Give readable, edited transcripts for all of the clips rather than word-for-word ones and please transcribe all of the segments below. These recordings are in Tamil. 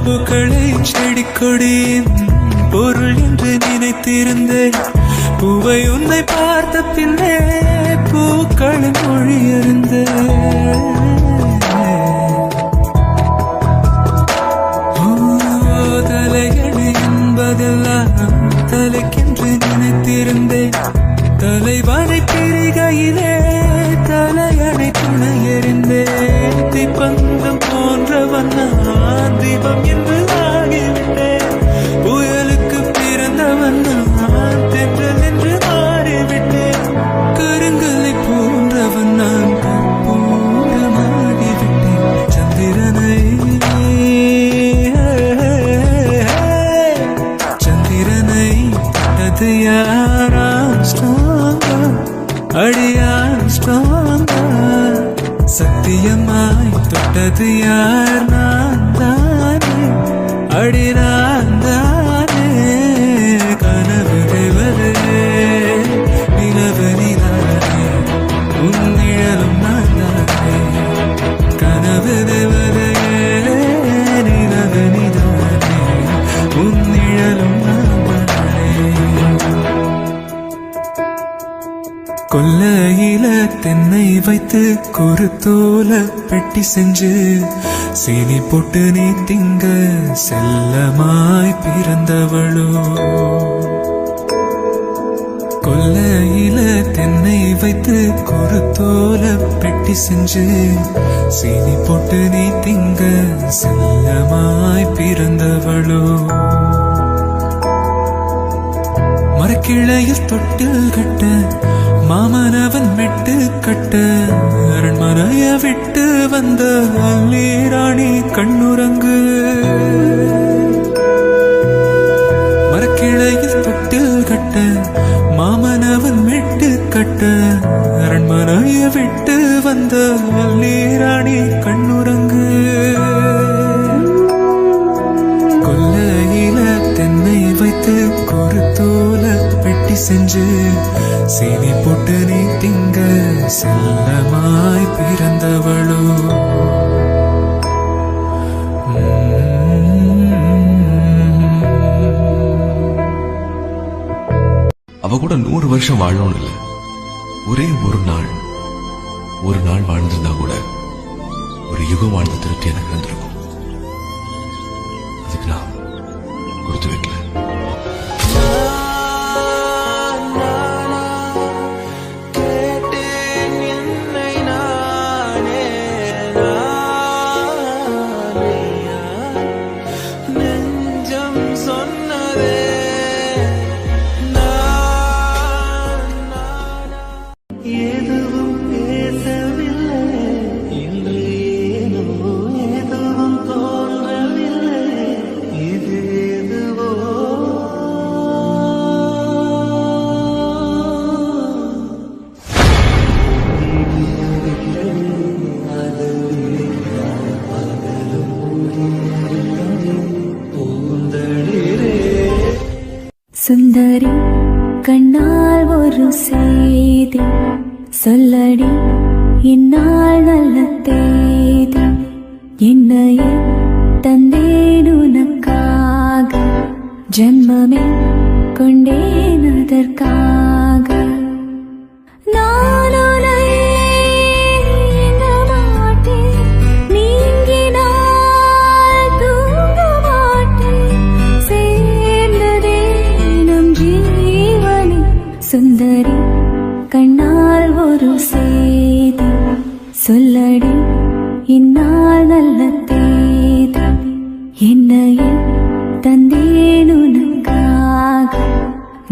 பூக்களை செடி கொடியின் பொருள் என்று நினைத்திருந்தேன். பூவை உன்னை பார்த்த பின்னே பூக்களின் மொழி இருந்தேன். தலையணை என்பதெல்லாம் தலைக்கென்று நினைத்திருந்தேன். தலைவனை பிரிகையிலே தலையணை துணை எறிந்தேன். தீபந்தம் போன்றவன் நான் தீபம் என்று ஆகிவிட்டேன். புயலுக்கு பிறந்தவன் நான் தென்றல் என்று மாறிவிட்டேன். கருங்கலை போன்றவன் நான் கற்பூரமாகிவிட்டேன். சந்திரனை அது யாராம் ஸ்ட்ராங்கா அடியான் ஸ்ட்ராங்கா சத்தியமாய் தொட்டது யார் நான் தானே அடி நான் தானே. கனவு தேவதே நிலவு நீதானே உன் நிழலும் நான் தானே. கனவு தேவதே நிலவு நீதானே உன் நிழலும் நான். கொல்லையில தென்னை வைத்து குருத்தோல பெட்டி செஞ்சு சீனி போட்டு நீ திங்க செல்லமாய் பிறந்தவளோ. கொல்லையில தென்னை வைத்து குருத்தோல பெட்டி செஞ்சு சீனி போட்டு நீ திங்க செல்லமாய் பிறந்தவளோ. மரக்கிளையில் தொட்டில் கட்ட மாமனவன் மெட்டு கட்ட அரண்மனைய விட்டு வந்த அல்லீராணி கண்ணுறங்கு. மரக்கிளையில் தொட்டில் கட்ட மாமனவன் மெட்டு கட்ட அரண்மனைய விட்டு வந்த அல்லீராணி கண்ணுறங்கு. கொல்லையில தென்னை வைத்து குருத்தோல பெட்டி செஞ்சு சீனி போட்டு நீ திங்க செல்லமாய் பிறந்தவளோ. அவ கூட 100 வருஷம் வாழணும் இல்ல, ஒரே ஒரு நாள் வாழ்ந்திருந்தா கூட ஒரு யுகம் வாழ்ந்த திருப்தி எனக்கு இருந்திருக்கும். அதுக்கு நான் கொடுத்து வைக்கல. சுந்தரி கண்ணால் ஒரு செய்தி சொல்லடி இந்நாள் நல்ல தேதி. என்னையே தந்தேன் உனக்காக ஜென்மமே கொண்டேன் அதற்காக. சுந்தரி கண்ணால் ஒரு செய்தி சொல்லடி இந்நாள் நல்ல தேதி. என்னையே தந்தேன் உனக்காக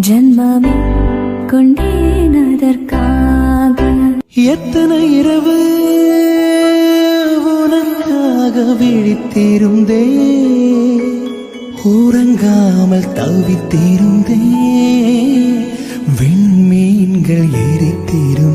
ஜென்மமே கொண்டேன் அதற்காக. எத்தனை இரவு உனக்காக விழித்திருந்தே உறங்காமல் தவித்திருந்தே. விண்மீன்கள் எரித்திரு